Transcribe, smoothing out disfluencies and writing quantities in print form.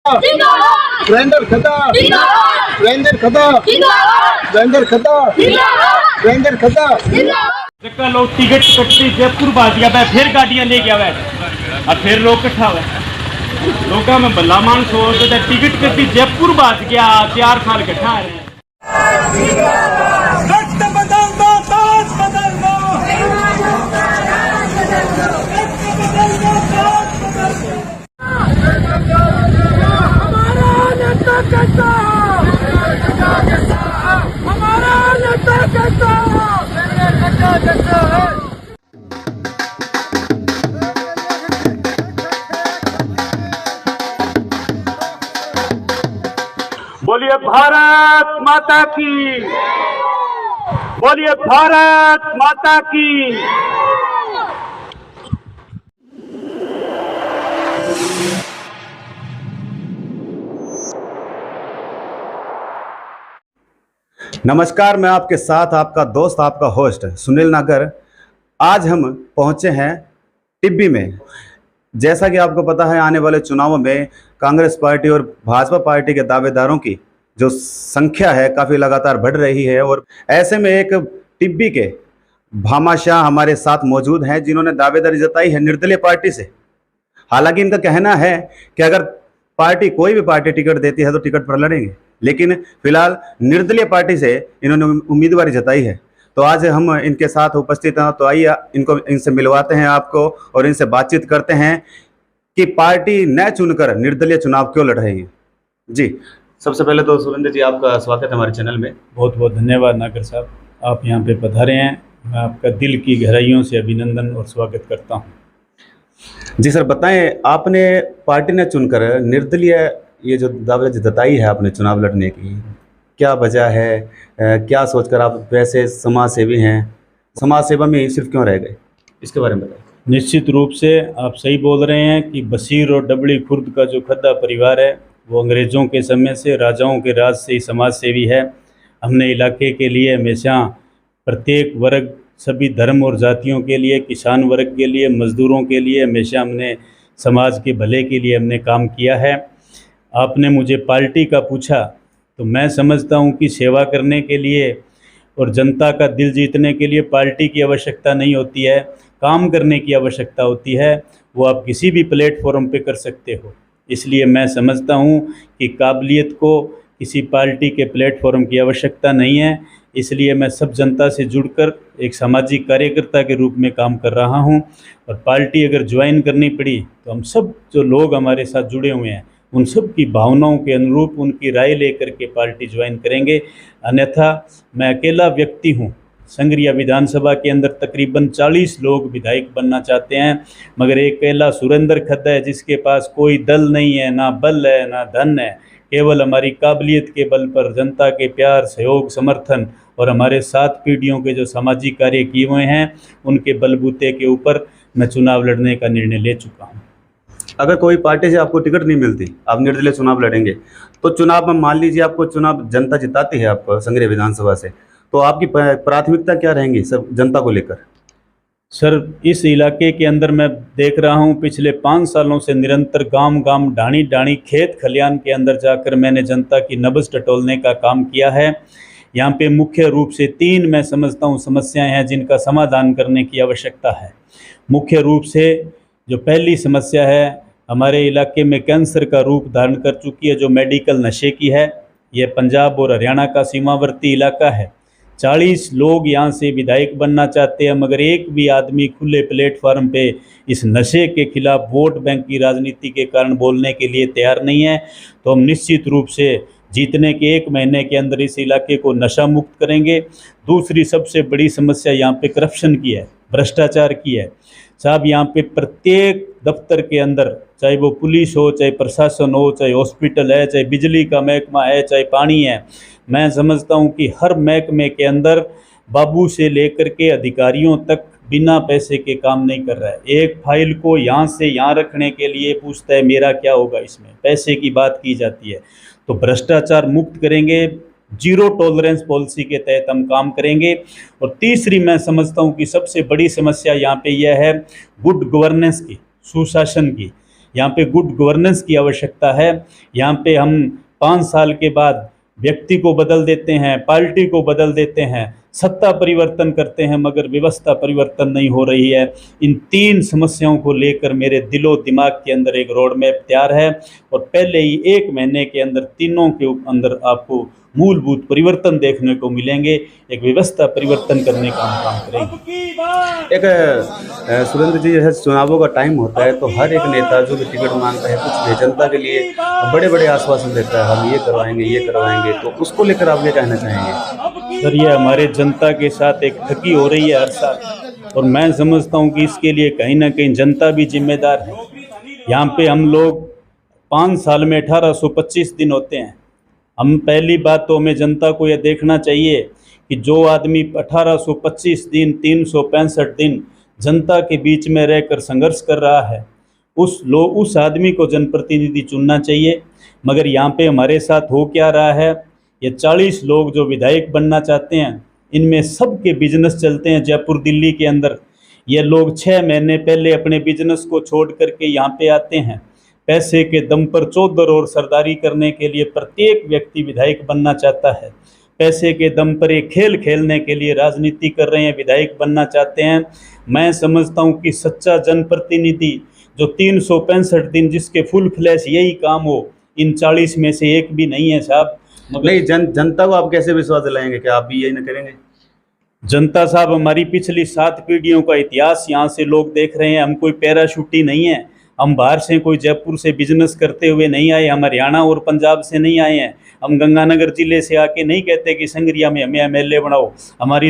वीरेंद्र खता, वीरेंद्र खता, वीरेंद्र खता, वीरेंद्र खता। जक्का लोग टिकट कटती जयपुर बाज गया वै फिर गाड़ियां ले गया वै और फिर लोग कट्ठा वै लोग में भला मान सोच टिकट कटती जयपुर बाज गया 4 साल कट्ठा है। बोलिए भारत माता की, बोलिए भारत माता की। नमस्कार, मैं आपके साथ आपका दोस्त आपका होस्ट सुनील नागर। आज हम पहुंचे हैं टिब्बी में। जैसा कि आपको पता है, आने वाले चुनावों में कांग्रेस पार्टी और भाजपा पार्टी के दावेदारों की जो संख्या है काफ़ी लगातार बढ़ रही है और ऐसे में एक टिब्बी के भामाशाह हमारे साथ मौजूद हैं जिन्होंने दावेदारी जताई है निर्दलीय पार्टी से। हालांकि इनका कहना है कि अगर पार्टी कोई भी पार्टी टिकट देती है तो टिकट पर लड़ेंगे, लेकिन फिलहाल निर्दलीय पार्टी से इन्होंने उम्मीदवारी जताई है। तो आज हम इनके साथ उपस्थित हैं, तो आइए इनसे मिलवाते हैं आपको और इनसे बातचीत करते हैं कि पार्टी न चुनकर निर्दलीय चुनाव क्यों लड़ रही है। जी, सबसे पहले तो सुरेंद्र जी, आपका स्वागत है हमारे चैनल में। बहुत बहुत धन्यवाद नागर साहब, आप यहाँ पे पधारे हैं। मैं आपका दिल की गहराइयों से अभिनंदन और स्वागत करता हूँ। जी सर, बताएं, आपने पार्टी ने चुनकर निर्दलीय ये जो दावेदारी जताई है आपने चुनाव लड़ने की, क्या वजह है? क्या सोचकर आप वैसे समाज सेवी हैं, समाज सेवा में सिर्फ क्यों रह गए, इसके बारे में बताएं। निश्चित रूप से आप सही बोल रहे हैं कि बसीर और डबड़ी खुर्द का जो खद्दा परिवार है वो अंग्रेज़ों के समय से, राजाओं के राज से ही समाज सेवी है। हमने इलाके के लिए हमेशा प्रत्येक वर्ग, सभी धर्म और जातियों के लिए, किसान वर्ग के लिए, मज़दूरों के लिए हमेशा हमने समाज के भले के लिए हमने काम किया है। आपने मुझे पार्टी का पूछा तो मैं समझता हूँ कि सेवा करने के लिए और जनता का दिल जीतने के लिए पार्टी की आवश्यकता नहीं होती है, काम करने की आवश्यकता होती है। वो आप किसी भी प्लेटफॉर्म पे कर सकते हो। इसलिए मैं समझता हूँ कि काबिलियत को किसी पार्टी के प्लेटफॉर्म की आवश्यकता नहीं है। इसलिए मैं सब जनता से जुड़कर एक सामाजिक कार्यकर्ता के रूप में काम कर रहा हूँ। और पार्टी अगर ज्वाइन करनी पड़ी तो हम सब जो लोग हमारे साथ जुड़े हुए हैं उन सब की भावनाओं के अनुरूप उनकी राय लेकर के पार्टी ज्वाइन करेंगे। अन्यथा मैं अकेला व्यक्ति हूँ। संगरिया विधानसभा के अंदर तकरीबन 40 लोग विधायक बनना चाहते हैं, मगर एक अकेला सुरेंद्र खद्दा है जिसके पास कोई दल नहीं है, ना बल है ना धन है। केवल हमारी काबिलियत के बल पर, जनता के प्यार, सहयोग, समर्थन और हमारे 7 पीढ़ियों के जो सामाजिक कार्य किए हुए हैं उनके बलबूते के ऊपर मैं चुनाव लड़ने का निर्णय ले चुका हूँ। अगर कोई पार्टी से आपको टिकट नहीं मिलती, आप निर्दलीय चुनाव लड़ेंगे, तो चुनाव में मान लीजिए आपको चुनाव जनता जिताती है आपको संगरिया विधानसभा से, तो आपकी प्राथमिकता क्या रहेंगी सब जनता को लेकर? सर, इस इलाके के अंदर मैं देख रहा हूँ पिछले 5 सालों से निरंतर गांव गांव, ढाणी ढाणी, खेत खलियान के अंदर जाकर मैंने जनता की नब्ज़ टटोलने का काम किया है। यहाँ पे मुख्य रूप से 3 मैं समझता हूँ समस्याएं हैं जिनका समाधान करने की आवश्यकता है। मुख्य रूप से जो पहली समस्या है, हमारे इलाके में कैंसर का रूप धारण कर चुकी है जो मेडिकल नशे की है। ये पंजाब और हरियाणा का सीमावर्ती इलाका है। 40 लोग यहाँ से विधायक बनना चाहते हैं, मगर एक भी आदमी खुले प्लेटफार्म पे इस नशे के खिलाफ वोट बैंक की राजनीति के कारण बोलने के लिए तैयार नहीं है। तो हम निश्चित रूप से जीतने के 1 महीने के अंदर इस इलाके को नशा मुक्त करेंगे। दूसरी सबसे बड़ी समस्या यहाँ पे करप्शन की है, भ्रष्टाचार की है। साहब, यहाँ पे प्रत्येक दफ्तर के अंदर, चाहे वो पुलिस हो, चाहे प्रशासन हो, चाहे हॉस्पिटल है, चाहे बिजली का महकमा है, चाहे पानी है, मैं समझता हूँ कि हर महकमे के अंदर बाबू से लेकर के अधिकारियों तक बिना पैसे के काम नहीं कर रहा है। एक फाइल को यहाँ से यहाँ रखने के लिए पूछता है मेरा क्या होगा, इसमें पैसे की बात की जाती है। तो भ्रष्टाचार मुक्त करेंगे, 0 टॉलरेंस पॉलिसी के तहत हम काम करेंगे। और तीसरी मैं समझता हूँ कि सबसे बड़ी समस्या यहाँ पे यह है गुड गवर्नेंस की, सुशासन की। यहाँ पे गुड गवर्नेंस की आवश्यकता है। यहाँ पे हम 5 साल के बाद व्यक्ति को बदल देते हैं, पार्टी को बदल देते हैं, सत्ता परिवर्तन करते हैं, मगर व्यवस्था परिवर्तन नहीं हो रही है। इन 3 समस्याओं को लेकर मेरे दिलो दिमाग के अंदर एक रोड मैप तैयार है और पहले ही 1 महीने के अंदर तीनों के अंदर आपको मूलभूत परिवर्तन देखने को मिलेंगे। एक व्यवस्था परिवर्तन करने का हम काम करेंगे। एक सुरेंद्र जी, जैसे चुनावों का टाइम होता है तो हर एक नेता जो भी टिकट मांगता है कुछ भी जनता के लिए बड़े बड़े आश्वासन देता है, हम ये करवाएंगे, तो उसको लेकर आप ये कहना चाहेंगे? सर, ये हमारे जनता के साथ एक ठगी हो रही है हर साल, और मैं समझता हूँ कि इसके लिए कहीं ना कहीं जनता भी जिम्मेदार है। यहाँ पे हम लोग 5 साल में 1825 दिन होते हैं। हम पहली बात तो हमें जनता को यह देखना चाहिए कि जो आदमी 1825 दिन 365 दिन जनता के बीच में रहकर संघर्ष कर रहा है, उस आदमी को जनप्रतिनिधि चुनना चाहिए। मगर यहाँ पे हमारे साथ हो क्या रहा है, ये 40 लोग जो विधायक बनना चाहते हैं, इनमें सबके बिजनेस चलते हैं जयपुर दिल्ली के अंदर। ये लोग 6 महीने पहले अपने बिजनेस को छोड़ करके यहाँ पे आते हैं। पैसे के दम पर चौधर और सरदारी करने के लिए प्रत्येक व्यक्ति विधायक बनना चाहता है। पैसे के दम पर एक खेल खेलने के लिए राजनीति कर रहे हैं, विधायक बनना चाहते हैं। मैं समझता हूँ कि सच्चा जनप्रतिनिधि जो 365 दिन जिसके फुल फ्लैश यही काम हो, इन 40 में से एक भी नहीं है साहब। नहीं, जनता को आप कैसे विश्वास दिलाएंगे कि आप भी यही ना करेंगे? जनता साहब, हमारी पिछली 7 पीढ़ियों का इतिहास यहाँ से लोग देख रहे हैं। हम कोई पैराशूटी नहीं है, हम बाहर से कोई जयपुर से बिजनेस करते हुए नहीं आए, हम हरियाणा और पंजाब से नहीं आए हैं, हम गंगानगर जिले से आके नहीं कहते कि संगरिया में हमें MLA बनाओ। हमारी